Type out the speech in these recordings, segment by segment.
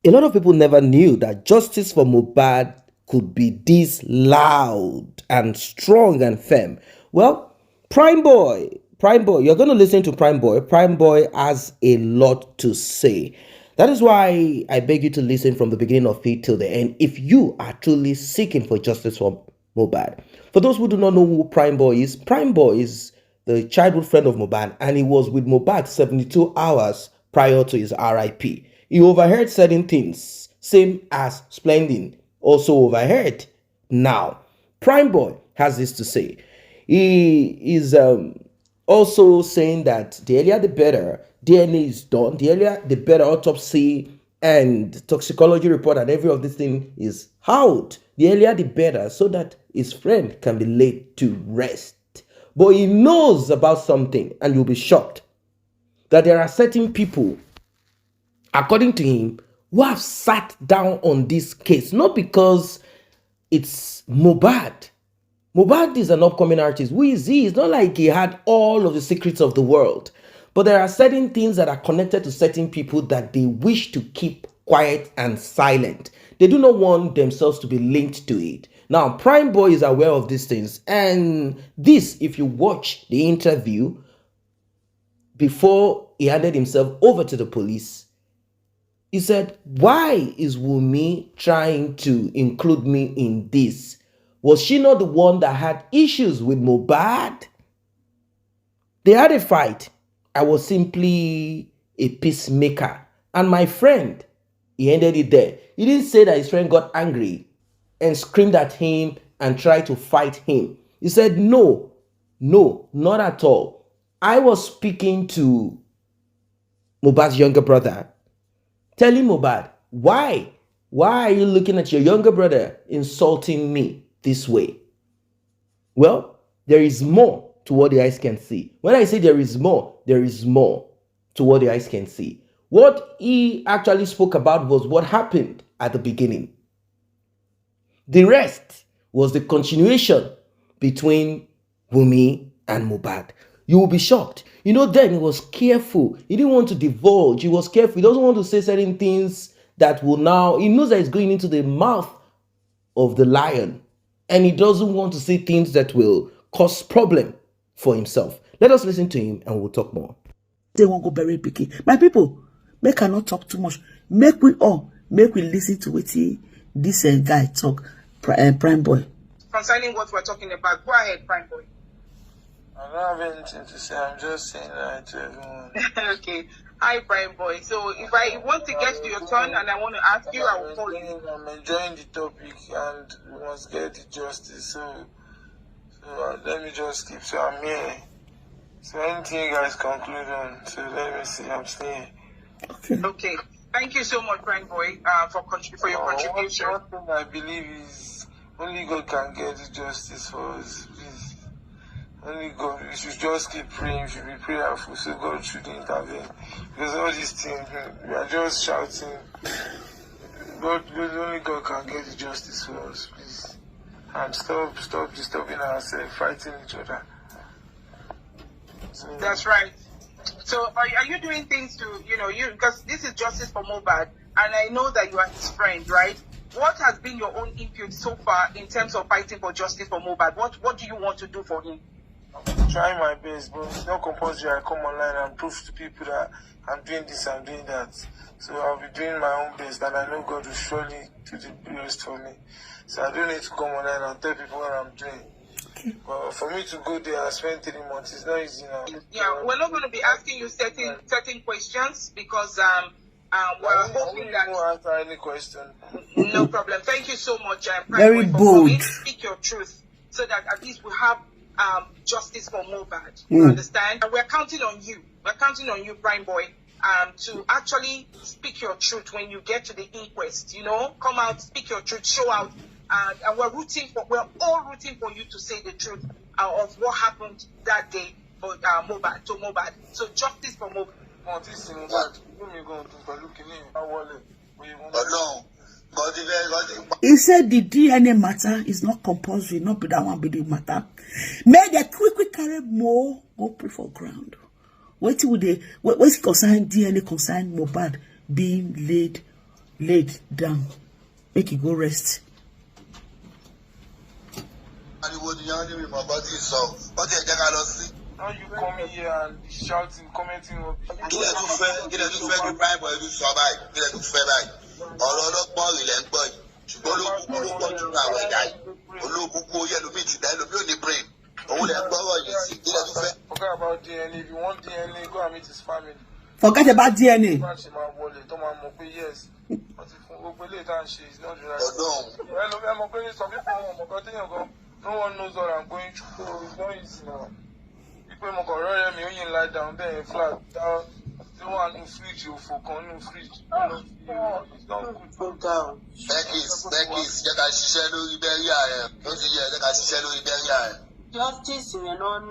A lot of people never knew that justice for Mohbad could be this loud and strong and firm. Well, Primeboy, you're going to listen to Primeboy. Primeboy has a lot to say. That is why I beg you to listen from the beginning of it till the end if you are truly seeking for justice for Mohbad. For those who do not know who Primeboy is the childhood friend of Mohbad, and he was with Mohbad 72 hours prior to his RIP. He overheard certain things, same as Splendid also overheard. Now, Primeboy has this to say. He is also saying that the earlier the better, DNA is done, the earlier the better autopsy and toxicology report and every of this thing is out, the earlier the better, so that his friend can be laid to rest. But he knows about something, and you'll be shocked that there are certain people, according to him, who have sat down on this case, not because it's Mohbad. Mohbad is an upcoming artist. Who is he? It's not like he had all of the secrets of the world. But there are certain things that are connected to certain people that they wish to keep quiet and silent. They do not want themselves to be linked to it. Now, Primeboy is aware of these things. And this, if you watch the interview before he handed himself over to the police, he said, why is Wunmi trying to include me in this? Was she not the one that had issues with Mohbad? They had a fight. I was simply a peacemaker. And my friend, he ended it there. He didn't say that his friend got angry and screamed at him and tried to fight him. He said, no, not at all. I was speaking to Mohbad's younger brother, telling Mohbad, why are you looking at your younger brother insulting me this way? Well, there is more to what the eyes can see. When I say there is more to what the eyes can see. What he actually spoke about was what happened at the beginning. The rest was the continuation between Wunmi and Mohbad. You will be shocked. You know, then he was careful. He didn't want to divulge. He was careful. He doesn't want to say certain things that will now, he knows that it's going into the mouth of the lion. And he doesn't want to say things that will cause problem for himself. Let us listen to him and we'll talk more. They won't go bury picky. My people, they cannot talk too much. Make we listen to what this guy talk, Primeboy. Concerning what we're talking about, go ahead, Primeboy. I don't have anything to say. I'm just saying hi to everyone. Okay. Hi, Primeboy. So if I want to get to your turn and I want to ask you, I will call you. I'm enjoying the topic and we must get the justice. So let me just keep. So I'm here. So anything you guys conclude on. So let me see. I'm staying. Okay. Thank you so much, Primeboy, for your contribution. One thing I believe is only God can get the justice for us. Please. Only God. We should just keep praying. We should be prayerful so God should intervene. Because all these things, we are just shouting. Only God can get the justice for us, please. And stop disturbing ourselves, fighting each other. So, that's right. So are you doing things to, because this is justice for Mohbad, and I know that you are his friend, right? What has been your own input so far in terms of fighting for justice for Mohbad? What do you want to do for him? I'm trying my best, but it's not compulsory. I come online and prove to people that I'm doing this, I'm doing that. So I'll be doing my own best, and I know God will surely do the best for me. So I don't need to come online and tell people what I'm doing. Well, for me to go there and spend 3 months, it's not easy now. Yeah, we're not going to be asking you certain questions because we're hoping that. I won't answer any question. No problem. Thank you so much, Very bold. Speak your truth so that at least we have justice for Mohbad. You understand? And we're counting on you. We're counting on you, Primeboy, to actually speak your truth when you get to the inquest. Come out, speak your truth, show out. And we're all rooting for you to say the truth of what happened that day for Mohbad. So justice for Mohbad. He said the DNA matter is not compulsory, not be that one be the matter. May the quick carry more go pray for ground. What's concern DNA concern Mohbad being laid laid down. Make it go rest. Now you come here and shouting, commenting. Forget about DNA. If you want DNA, go and meet his family. Forget about DNA. Yes. No one knows what I'm going through. It's not easy now. People lie down there flat down. They want to fridge you for no fridge. It's not good. Go down. Justice will not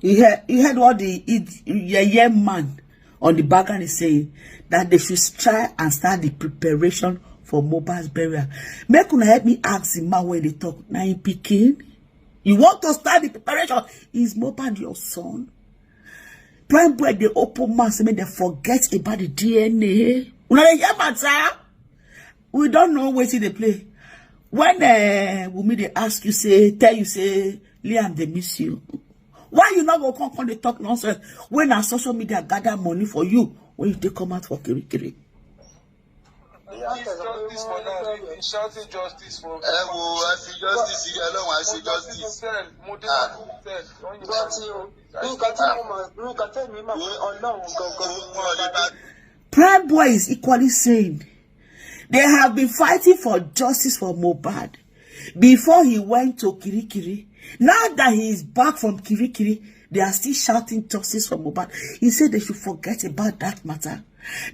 need. You heard what the man on the background is saying, that they should try and start the preparation for Mohbad's burial. Make una help me ask him when they talk. Now he picking. You want to start the preparation? Is Mohbad your son? Primeboy, the open mouth, say they forget about the DNA. We don't know where they play. When Wunmi they ask you, tell you, Liam, they miss you. Why you not go come they talk nonsense when our social media gather money for you when you take come out for kiri? Justice for now. Shouting justice for. I see justice here. I see justice. Primeboy is equally saying they have been fighting for justice for Mohbad before he went to Kirikiri. Now that he is back from Kirikiri, they are still shouting justice for Mohbad. He said they should forget about that matter.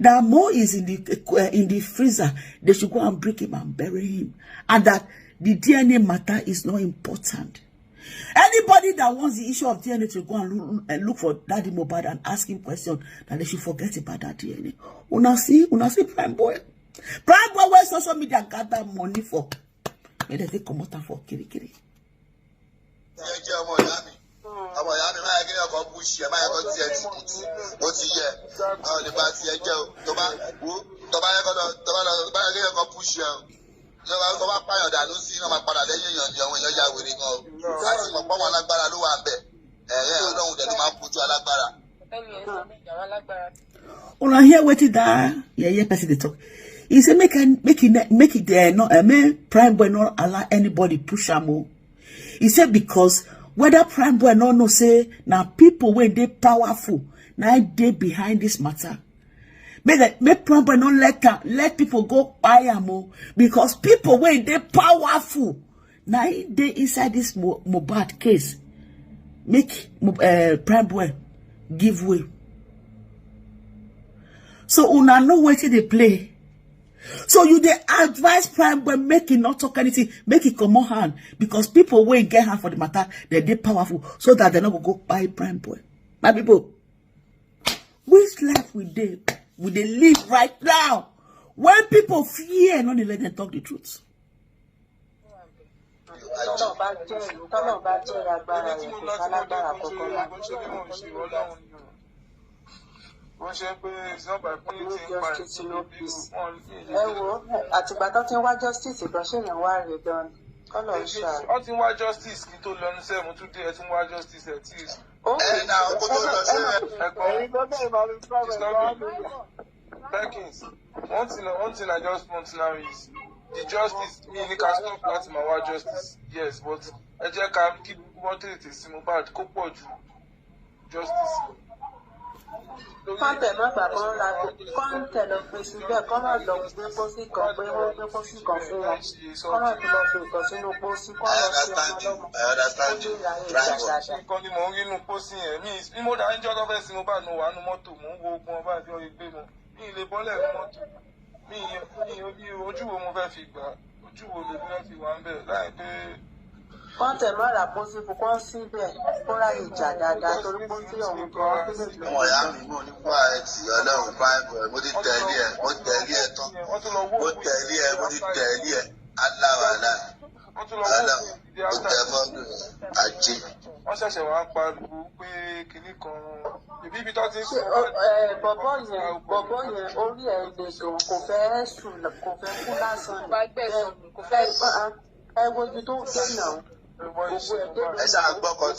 That Mo is in the freezer. They should go and break him and bury him. And that the DNA matter is not important. Anybody that wants the issue of DNA to go and look for Daddy Mohbad and ask him questions, that they should forget about that DNA. Una see Primeboy. Primeboy where social media gather money for. May they come out for Kirikiri. Una hear what it that? Yeah, person they talk. He said make it there. No, Primeboy not allow anybody push him. He said because whether Primeboy no know say now people when they powerful now they behind this matter. Make Primeboy not let people go buy him because people when they powerful now they inside this Mohbad case. Make Primeboy give way. So una know what they play. So you they advise Primeboy make it not talk anything, make it come on hand because people will get hand for the matter, they powerful so that they're not gonna go buy Primeboy. My people, which life we they live right now when people fear not let them talk the truth. Àtìgbà tó ti ń wá justice ìgbọ̀nsẹ̀ yẹn wá rè dán kọ́nà ṣáà. Wọ́n ti ń wá justice kí tó lọ ní sẹ́mu tún dé ẹ ti ń wá justice ẹ̀ tí. Perkins, one thing I just want now is the justice. Me ní ká stop láti máa wá justice. Yes, but ẹ jẹ́ ká kí wọ́n tètè sí Mohbad kó pọ̀ ju justice. Kọ́ńtẹ̀ má gbà kọ́ ra kọ́ńtẹ̀ lọ gbé síbẹ̀ kọ́ má lọ gbé pósí kan pé wọ́n gbé pósí kan fún wọn kọ́ má fi lọ fi nǹkan sínú pósí kọ́ lọ sí ọmọ lọ́mọ ó lè ra ìjà dáadáa. Nǹkan ni mò ń rí inú pósí yẹn mi mo dá ń jọ́ tó fẹ́ sí mo bá nu wà nù mọ́tò mò ń wo ogun ọba àti ọyẹ gbé mọ́ mi ì lè bọ́lẹ̀ nù mọ́tò mi ojú wo mo fẹ́ fi gbà ojú wo lè fẹ́ fi wà ń bẹ̀ láì pé. Kọ́ńtẹ̀ má ra pósí fún kọ́ síbẹ̀ kó ra ìjà dáadáa torí pósí ọ̀hún gan tó lè fi. Ọmọ ìyá mi mú ní fún ààrẹ tí Ọlọ́run Primeboy mo ti tẹ̀lé ẹ̀ tán mo ti tẹ̀lé ẹ̀ aláwàlá Ọlọ́run ó tẹ̀ fọ́ọ̀mù ajé. wọ́n ṣẹ̀ṣẹ̀ wá pariwo pé kinní kan ìbí ibi tó ti ń sìn bọ̀bọ̀ yẹn orí ẹ̀ lè gan kò fẹ́ sùn kò fẹ́ kú lásán kò fẹ́ ẹ wo ibi tó ń gbé náà gbogbo ẹ̀ dé. ẹ ṣáà gbọ́kàn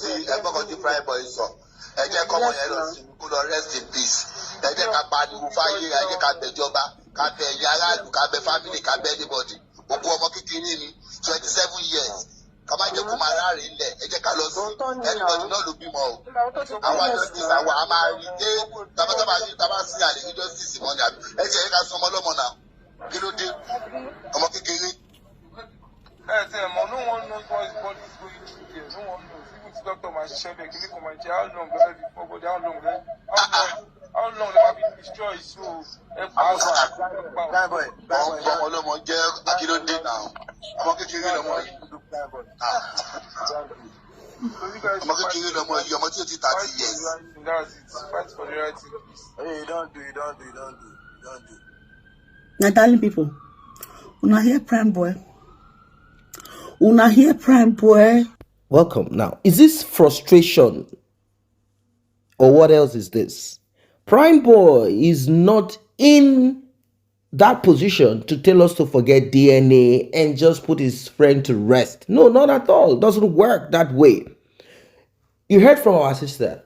tí Primeboy sọ ẹ jẹ́ kọ́mọ yẹn lọ sí kó lọ rest in peace ẹ jẹ́ ká pariwo fáyé ẹ jẹ́ ká bẹ̀jọba ká bẹ̀ ẹ̀yà aráàlú ká bẹ̀ family ká bẹ̀ anybody òkú ọmọ kékeré ni 27 years ká má jẹ́ kó máa ráre ńlẹ̀ ẹ jẹ́ ká lọ sí anybody náà ló bímọ o àwọn justice àwọn a máa rí dé tábà sí àlè ní justice mọ́ ni àbí ẹ jẹ́ ká sọ ọmọ ọlọ́mọ náà kí ló dé ọmọ kékeré. No one knows what his body is going through there. No one knows. Even the doctor might share the clinic on my chair. How long will be for body? How long they might be destroyed? So, Primeboy, ọmọ ọlọ́mọ jẹ́ akílódé náà. Ọmọ kékeré lọmọ yìí. Ọmọ kékeré lọmọ yìí, ọmọ tí ó ti 30 years. Fight for the right thing. You don't do. Now, darling people, when I hear Primeboy, Primeboy. Welcome. Now, is this frustration or what else is this? Primeboy is not in that position to tell us to forget DNA and just put his friend to rest. No, not at all. It doesn't work that way. You heard from our sister.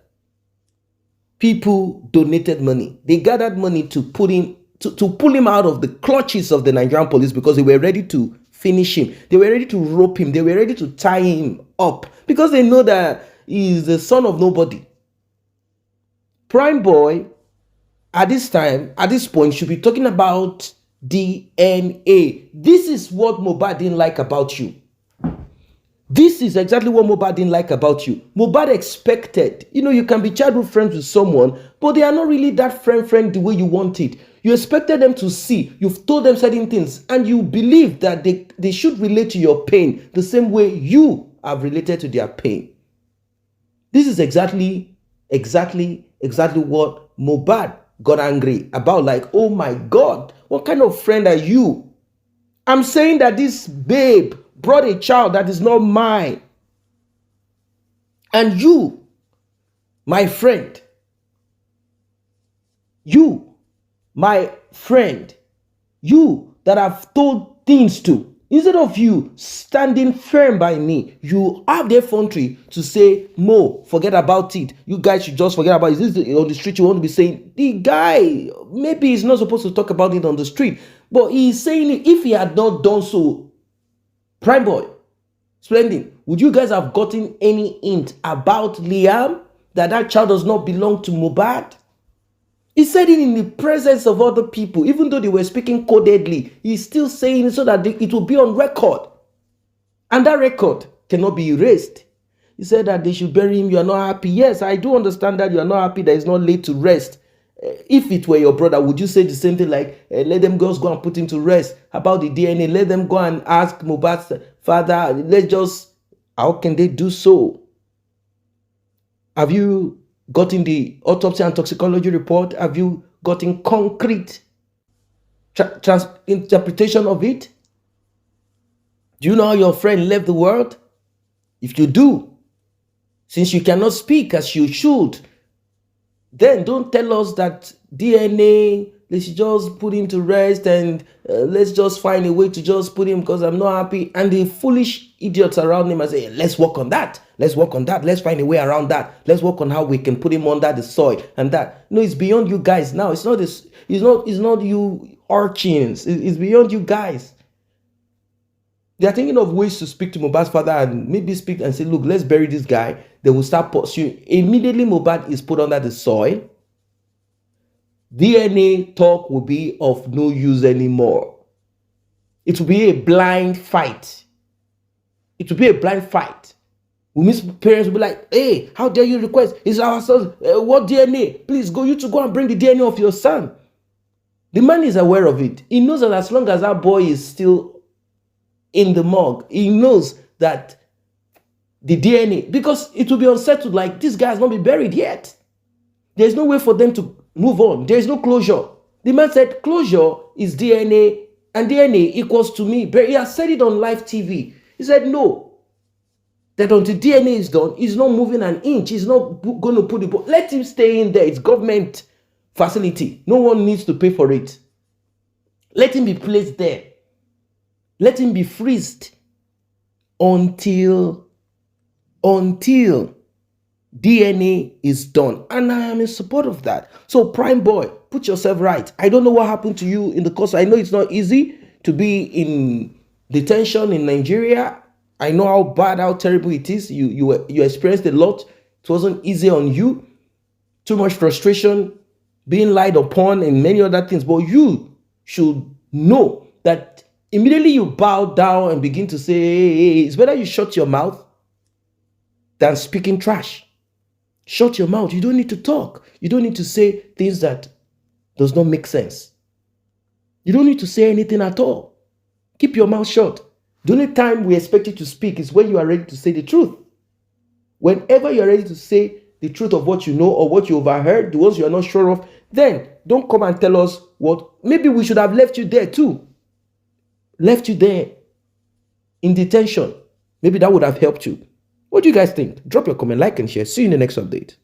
People donated money. They gathered money to put him to pull him out of the clutches of the Nigerian police because they were ready to finish him. They were ready to rope him. They were ready to tie him up because they know that he is the son of nobody. Primeboy, at this time, at this point, should be talking about DNA. This is what Mohbad didn't like about you. This is exactly what Mohbad didn't like about you. Mohbad expected, you can be childhood friends with someone, but they are not really that friend the way you want it. You expected them to see, you've told them certain things, and you believe that they should relate to your pain the same way you have related to their pain. This is exactly what Mohbad got angry about. Like, oh my God, what kind of friend are you? I'm saying that this babe brought a child that is not mine. And you, my friend, you that I've told things to, instead of you standing firm by me, you have the effrontery to say, Mo, forget about it. You guys should just forget about it. Is this on the street you want to be saying? The guy, maybe he's not supposed to talk about it on the street, but he's saying it. If he had not done so, Primeboy, Splendid, would you guys have gotten any hint about Liam, that child does not belong to Mohbad? He said it in the presence of other people, even though they were speaking codedly. He's still saying it so that it will be on record. And that record cannot be erased. He said that they should bury him. You are not happy. Yes, I do understand that you are not happy that he's not laid to rest. If it were your brother, would you say the same thing like, let them girls go and put him to rest? About the DNA, let them go and ask Mohbad's father. How can they do so? Have you gotten the autopsy and toxicology report? Have you gotten concrete interpretation of it? Do you know how your friend left the world? If you do, since you cannot speak as you should, then don't tell us that DNA, let's just put him to rest and let's just find a way to just put him because I'm not happy. And the foolish idiots around him are saying, let's work on that. Let's work on that. Let's find a way around that. Let's work on how we can put him under the soil and that. No, it's beyond you guys now. It's not this. It's not you urchins. It's beyond you guys. They are thinking of ways to speak to Mohbad's father and maybe speak and say, look, let's bury this guy. They will start pursuing. Immediately Mohbad is put under the soil. DNA talk will be of no use anymore. It will be a blind fight. It will be a blind fight. Wunmi's parents will be like, hey, how dare you request? It's our son. What DNA? Please go and bring the DNA of your son. The man is aware of it. He knows that as long as that boy is still in the morgue, he knows that the DNA, because it will be unsettled, like this guy has not been buried yet. There's no way for them to move on. There is no closure. The man said closure is DNA and DNA equals to me. But he has said it on live TV. He said no. that until DNA is done, he's not moving an inch. He's not going to put the ball. Let him stay in there. It's government facility. No one needs to pay for it. Let him be placed there. Let him be freezed until DNA is done. And I am in support of that. So Primeboy, put yourself right. I don't know what happened to you in the course. I know it's not easy to be in detention in Nigeria. I know how bad, how terrible it is. You experienced a lot. It wasn't easy on you. Too much frustration, being lied upon, and many other things. But you should know that immediately you bow down and begin to say, hey, it's better you shut your mouth than speaking trash. Shut your mouth. You don't need to talk. You don't need to say things that does not make sense. You don't need to say anything at all. Keep your mouth shut. The only time we expect you to speak is when you are ready to say the truth. Whenever you are ready to say the truth of what you know or what you overheard, the ones you are not sure of, then don't come and tell us what. Maybe we should have left you there too. Left you there in detention. Maybe that would have helped you. What do you guys think? Drop your comment, like, and share. See you in the next update.